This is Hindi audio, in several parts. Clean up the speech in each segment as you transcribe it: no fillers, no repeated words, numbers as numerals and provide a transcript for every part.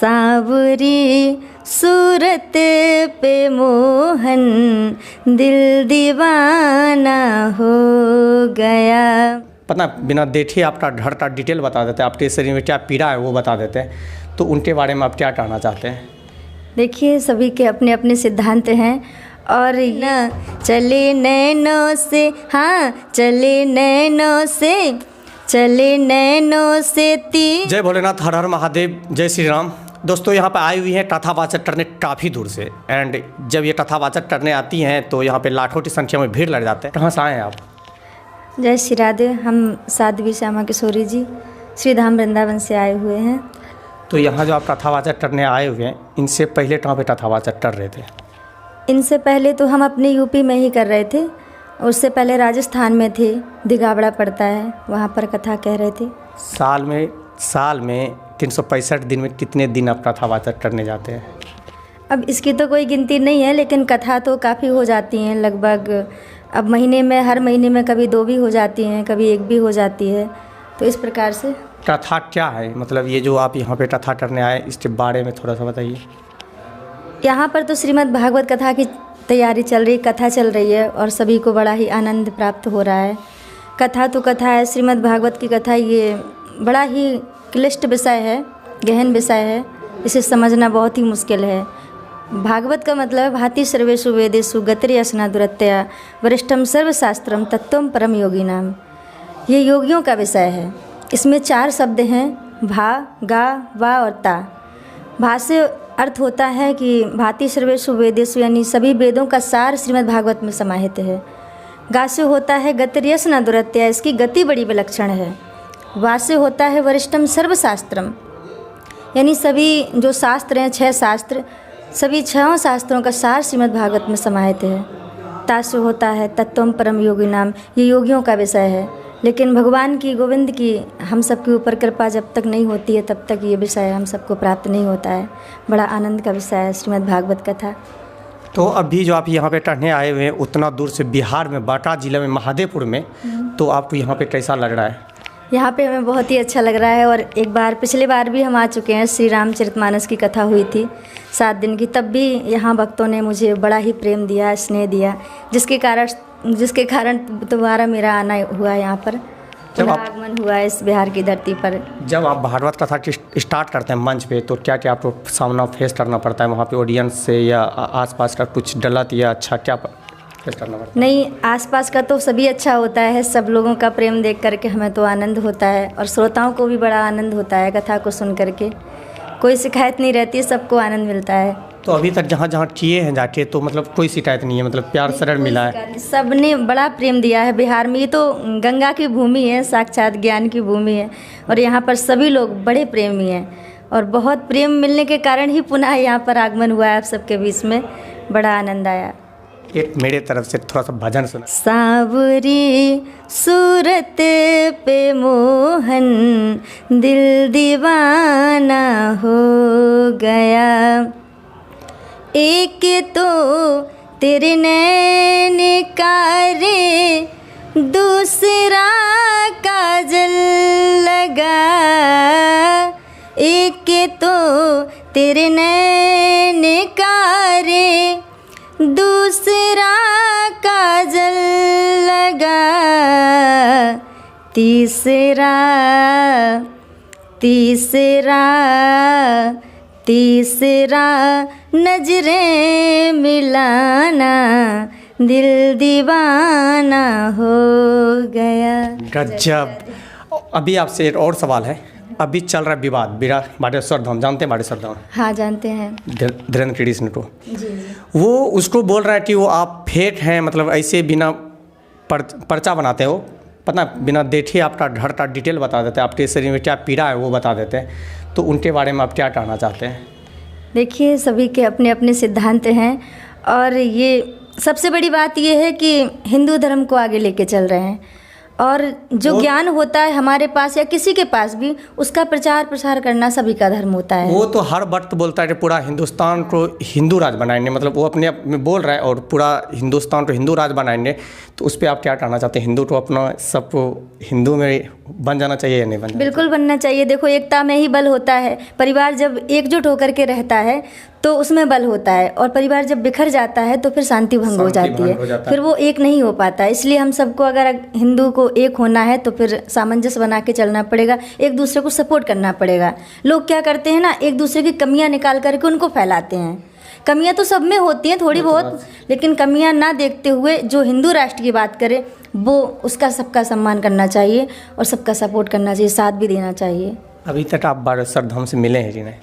सांवरी सूरत पे मोहन दिल दीवाना हो गया। पता बिना देखे आपका घर का डिटेल बता देते हैं, आपके शरीर में क्या पीड़ा है वो बता देते हैं, तो उनके बारे में आप क्या कहना चाहते हैं? देखिए, सभी के अपने अपने सिद्धांत हैं और न चले नैनों से, हाँ चले नैनों से, चले नैनों से ती। जय भोलेनाथ, हर हर महादेव, जय श्री राम। दोस्तों, यहाँ पे आई हुई हैं कथावाचक करने काफ़ी दूर से, एंड जब ये कथावाचक करने आती हैं तो यहाँ पे लाखों की संख्या में भीड़ लग जाते हैं। कहाँ से आए हैं आप? जय श्री राधे। हम साध्वी श्यामा किशोरी जी श्री धाम वृंदावन से आए हुए हैं। तो यहाँ जो आप कथावाचक करने आए हुए हैं, इनसे पहले कहाँ पे कथावाचक कर रहे थे? इनसे पहले तो हम अपने यूपी में ही कर रहे थे, उससे पहले राजस्थान में थे, दिगावड़ा पड़ता है, वहाँ पर कथा कह रहे थे। साल में 365 दिन में कितने दिन आप कथावाचक करने जाते हैं? अब इसकी तो कोई गिनती नहीं है, लेकिन कथा तो काफ़ी हो जाती हैं लगभग। अब महीने में, हर महीने में कभी 2 भी हो जाती हैं, कभी 1 भी हो जाती है, तो इस प्रकार से। कथा क्या है, मतलब ये जो आप यहाँ पे कथा करने आए, इसके बारे में थोड़ा सा बताइए। यहाँ पर तो श्रीमद् भागवत कथा की तैयारी चल रही, कथा चल रही है और सभी को बड़ा ही आनंद प्राप्त हो रहा है। कथा तो कथा है, श्रीमद् भागवत की कथा, ये बड़ा ही क्लिष्ट विषय है, गहन विषय है, इसे समझना बहुत ही मुश्किल है। भागवत का मतलब भाति सर्वेषु वेदेषु गतिर्यसना दुरत्या वरिष्ठम सर्वशास्त्रम तत्वम परम योगिनाम। ये योगियों का विषय है। इसमें 4 शब्द हैं, भा, गा, वा और ता। भा से अर्थ होता है कि भाति सर्वेषु वेदेषु, यानी सभी वेदों का सार श्रीमद् भागवत में समाहित है। गा से होता है गतिर्यसना दुरत्या, इसकी गति बड़ी विलक्षण है। वा से होता है वरिष्ठम सर्वशास्त्रम, यानी सभी जो शास्त्र हैं, 6 शास्त्र, सभी 6 शास्त्रों का सार श्रीमद् भागवत में समाहित है। ता से होता है तत्वम परम योगी नाम, ये योगियों का विषय है। लेकिन भगवान की, गोविंद की हम सब के ऊपर कृपा जब तक नहीं होती है तब तक ये विषय हम सबको प्राप्त नहीं होता है। बड़ा आनंद का विषय है श्रीमद् भागवत कथा। तो अभी जो आप यहाँ पे करने आए हुए हैं उतना दूर से, बिहार में बांका जिला में महादेवपुर में, तो आपको यहाँ पे कैसा लग रहा है? यहाँ पे हमें बहुत ही अच्छा लग रहा है। और एक बार, पिछले बार भी हम आ चुके हैं, श्री रामचरितमानस की कथा हुई थी 7 दिन की, तब भी यहाँ भक्तों ने मुझे बड़ा ही प्रेम दिया, स्नेह दिया, जिसके कारण दोबारा मेरा आना हुआ यहाँ पर, आगमन हुआ है इस बिहार की धरती पर। जब आप भागवत कथा स्टार्ट करते हैं मंच पे, तो क्या क्या आपको सामना फेस करना पड़ता है वहाँ पे ऑडियंस से, या आसपास का कुछ गलत या अच्छा क्या फेस करना पड़ता है? नहीं, आसपास का तो सभी अच्छा होता है, सब लोगों का प्रेम देख करके हमें तो आनंद होता है और श्रोताओं को भी बड़ा आनंद होता है कथा को सुन करके। कोई शिकायत नहीं रहती, सबको आनंद मिलता है। तो अभी तक जहाँ जहाँ किए हैं जाके, तो मतलब कोई शिकायत नहीं है, मतलब प्यार सरल मिला है? सबने बड़ा प्रेम दिया है। बिहार में ये तो गंगा की भूमि है, साक्षात ज्ञान की भूमि है, और यहाँ पर सभी लोग बड़े प्रेमी हैं और बहुत प्रेम मिलने के कारण ही पुनः यहाँ पर आगमन हुआ है आप सबके बीच में। बड़ा आनंद आया। एक मेरे तरफ से थोड़ा सा भजन सुना। सांवरी सूरत पे मोहन दिल दीवाना हो गया। एक तो तेरे नैन कारे, दूसरा काजल लगा। एक तो तेरे नैन कारे, दूसरा काजल लगा। तीसरा नजरें मिलाना, दिल दीवाना हो गया। गजब। अभी आपसे एक और सवाल है। अभी चल रहा है विवाद बागेश्वर धाम, जानते हैं बागेश्वर धाम? हाँ, जानते हैं। धीरेन्द्र कृष्ण को, जी। वो उसको बोल रहा है कि वो आप फेक हैं, मतलब ऐसे बिना पर्चा बनाते हो, पता बिना देखे आपका घर का डिटेल बता देते हैं, आपके शरीर में क्या पीड़ा है वो बता देते हैं, तो उनके बारे में आप क्या कहना चाहते हैं? देखिए, सभी के अपने अपने सिद्धांत हैं और ये सबसे बड़ी बात ये है कि हिंदू धर्म को आगे लेके चल रहे हैं और जो ज्ञान होता है हमारे पास या किसी के पास भी, उसका प्रचार प्रसार करना सभी का धर्म होता है। वो तो हर वक्त बोलता है कि पूरा हिंदुस्तान को हिंदू राज बनाएंगे, मतलब वो अपने आप में बोल रहा है, और पूरा हिंदुस्तान को हिंदू राज बनाएंगे। तो उस पर आप क्या कहना चाहते हैं? हिंदू तो अपना सबको हिंदू में बन जाना चाहिए या नहीं बन जाना? बिल्कुल बनना चाहिए। देखो, एकता में ही बल होता है। परिवार जब एकजुट होकर के रहता है तो उसमें बल होता है, और परिवार जब बिखर जाता है तो फिर शांति भंग हो जाती है, फिर वो एक नहीं हो पाता। इसलिए हम सबको, अगर हिंदू को एक होना है तो फिर सामंजस्य बना के चलना पड़ेगा, एक दूसरे को सपोर्ट करना पड़ेगा। लोग क्या करते हैं ना, एक दूसरे की कमियां निकाल करके उनको फैलाते हैं। कमियां तो सब में होती हैं थोड़ी बहुत, लेकिन कमियां ना देखते हुए जो हिंदू राष्ट्र की बात करे वो उसका सबका सम्मान करना चाहिए और सबका सपोर्ट करना चाहिए, साथ भी देना चाहिए। अभी तक आप बागेश्वर धाम से मिले हैं कि नहीं?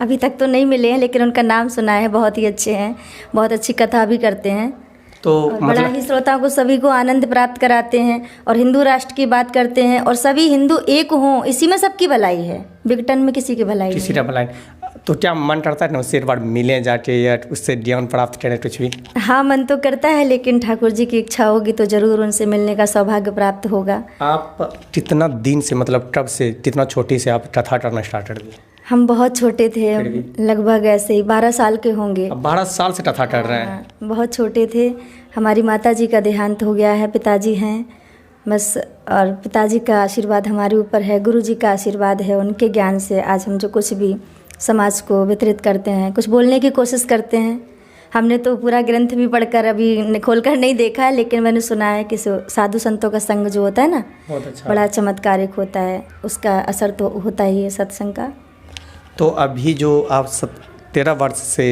अभी तक तो नहीं मिले हैं, लेकिन उनका नाम सुना है, बहुत ही अच्छे हैं, बहुत अच्छी कथा भी करते हैं, तो बड़ा ही श्रोताओं को सभी को आनंद प्राप्त कराते हैं और हिंदू राष्ट्र की बात करते हैं, और सभी हिंदू एक हों, इसी में सबकी भलाई है, विघटन में किसी की भलाई किसी नहीं का भलाई। तो क्या मन करता है ना उससे एक बार मिले जाके या उससे ज्ञान प्राप्त करें कुछ भी? हाँ, मन तो करता है, लेकिन ठाकुर जी की इच्छा होगी तो जरूर उनसे मिलने का सौभाग्य प्राप्त होगा। आप कितना दिन से, मतलब कब से, कितना छोटी से आप कथा करना स्टार्ट कर दिए? हम बहुत छोटे थे, लगभग ऐसे ही 12 साल के होंगे। अब 12 साल से कथा कर रहे हैं? हाँ, बहुत छोटे थे। हमारी माता जी का देहांत हो गया है, पिताजी हैं बस, और पिताजी का आशीर्वाद हमारे ऊपर है, गुरु जी का आशीर्वाद है। उनके ज्ञान से आज हम जो कुछ भी समाज को वितरित करते हैं, कुछ बोलने की कोशिश करते हैं। हमने तो पूरा ग्रंथ भी पढ़कर अभी खोलकर नहीं देखा है, लेकिन मैंने सुना है कि साधु संतों का संग जो होता है ना, बहुत अच्छा, बड़ा चमत्कारिक होता है, उसका असर तो होता ही है सत्संग का। तो अभी जो आप 13 वर्ष से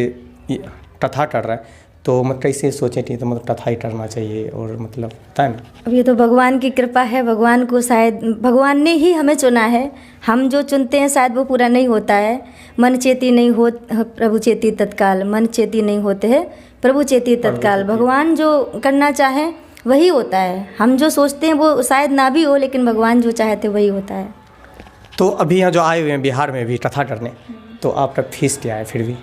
कथा कर रहे हैं, तो मतलब कैसे सोचे थे तो मतलब कथा ही करना चाहिए, और मतलब होता है ना, अब ये तो भगवान की कृपा है, भगवान को शायद भगवान ने ही हमें चुना है। हम जो चुनते हैं शायद वो पूरा नहीं होता है। मन चेती नहीं हो प्रभु चेती तत्काल, मन चेती नहीं होते हैं प्रभु चेती तत्काल। भगवान जो करना चाहे वही होता है। हम जो सोचते हैं वो शायद ना भी हो, लेकिन भगवान जो चाहते वही होता है। तो अभी यहाँ जो आए हुए हैं बिहार में भी कथा करने, तो आपका फीस क्या है? फिर भी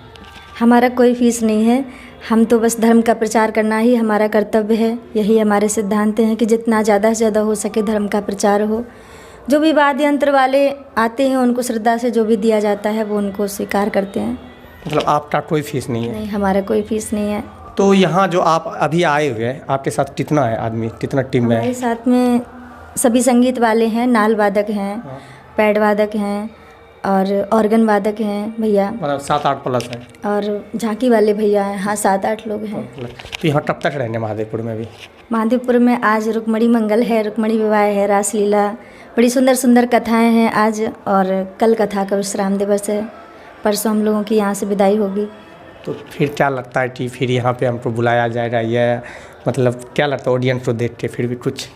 हमारा कोई फीस नहीं है, हम तो बस धर्म का प्रचार करना ही हमारा कर्तव्य है। यही हमारे सिद्धांत हैं कि जितना ज़्यादा से ज़्यादा हो सके धर्म का प्रचार हो। जो भी वाद्य यंत्र वाले आते हैं उनको श्रद्धा से जो भी दिया जाता है वो उनको स्वीकार करते हैं। मतलब आपका कोई फीस नहीं है? नहीं, हमारा कोई फीस नहीं है। तो यहाँ जो आप अभी आए हुए हैं, आपके साथ कितना है आदमी, कितना टीम में है? हमारे साथ में सभी संगीत वाले हैं, नाल वादक हैं, पैड वादक हैं और ऑर्गन वादक हैं भैया, मतलब 7-8 प्लस है, और झांकी वाले भैया हैं। हाँ, 7-8 लोग हैं। तो यहाँ कब तक रहेंगे महादेवपुर में भी? महादेवपुर में आज रुक्मणी मंगल है, रुक्मणी विवाह है, रासलीला, बड़ी सुंदर सुंदर कथाएं हैं आज, और कल कथा का विश्राम दिवस है। परसों हम लोगों की यहाँ से विदाई होगी। तो फिर क्या लगता है कि फिर यहाँ पे हमको बुलाया जाएगा, या मतलब क्या लगता है ऑडियंस को देख के? फिर भी कुछ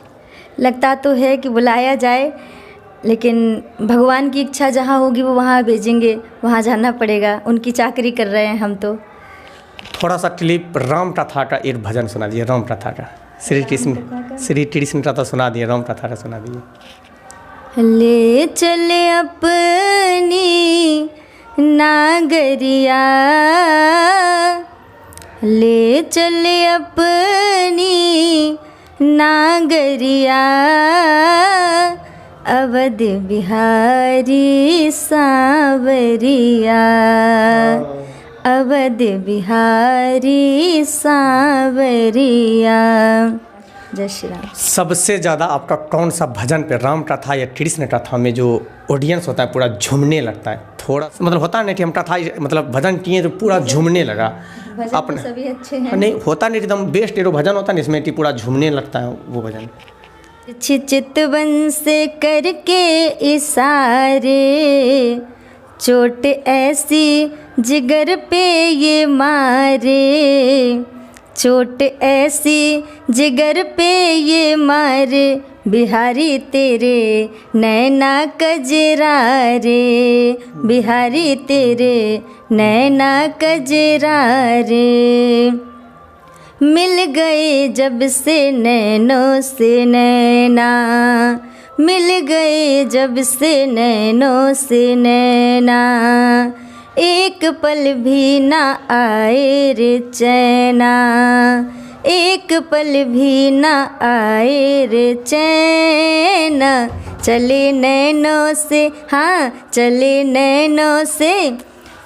लगता तो है कि बुलाया जाए, लेकिन भगवान की इच्छा जहाँ होगी वो वहाँ भेजेंगे, वहाँ जाना पड़ेगा। उनकी चाकरी कर रहे हैं हम तो। थोड़ा सा क्लिप राम कथा का एक भजन सुना दिए, राम कथा का, श्री कृष्ण का तो सुना दिए, राम कथा का सुना दिए। ले चले अपनी नागरिया, ले चले अपनी नागरिया, अवध बिहारी सांवरिया, अवध बिहारी सांवरिया। जय श्री राम। सबसे ज़्यादा आपका कौन सा भजन पे, राम कथा या कृष्ण कथा में जो ऑडियंस होता है पूरा झूमने लगता है? थोड़ा मतलब होता नहीं कि हम कथा मतलब भजन किए तो पूरा झूमने लगा अपने, सभी अच्छे हैं। नहीं होता नहीं, एकदम बेस्ट एरो भजन होता है इसमें कि पूरा झूमने लगता है वो भजन। चितवन से करके इशारे, चोट ऐसी जिगर पे ये मारे, चोट ऐसी जिगर पे ये मारे, बिहारी तेरे नैना कजरारे, बिहारी तेरे नैना कजरारे। मिल गए जब से नैनों से नैना, मिल गए जब से नैनों से नैना, एक पल भी ना आए रे चैना, एक पल भी ना आए रे चैन, चले नैनों से, हाँ चले नैनों से,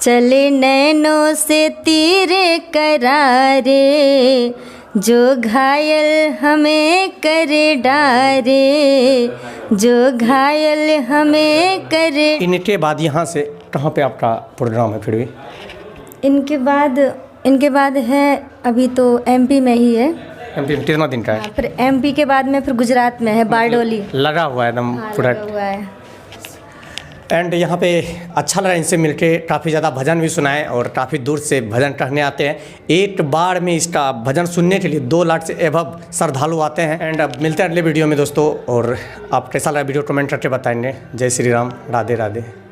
चले नैनों से तीरे करारे, जो घायल हमें करे डारे, जो घायल हमें करे। इनके बाद यहाँ से कहाँ पे आपका प्रोग्राम है फिर भी? इनके बाद है अभी तो एमपी में ही है। एमपी में कितना दिन का है? फिर एमपी के बाद में फिर गुजरात में है, बारडोली। लगा हुआ है एकदम पूरा। लगा हुआ है। एंड यहाँ पे अच्छा लगा इनसे मिलके, काफ़ी ज़्यादा भजन भी सुनाए और काफ़ी दूर से भजन कहने आते हैं। एक बार में इसका भजन सुनने के लिए 2 लाख से एबव श्रद्धालु आते हैं। एंड अब मिलते हैं अगले वीडियो में दोस्तों, और आप कैसा लगा वीडियो कमेंट करके बताएंगे। जय श्री राम, राधे राधे।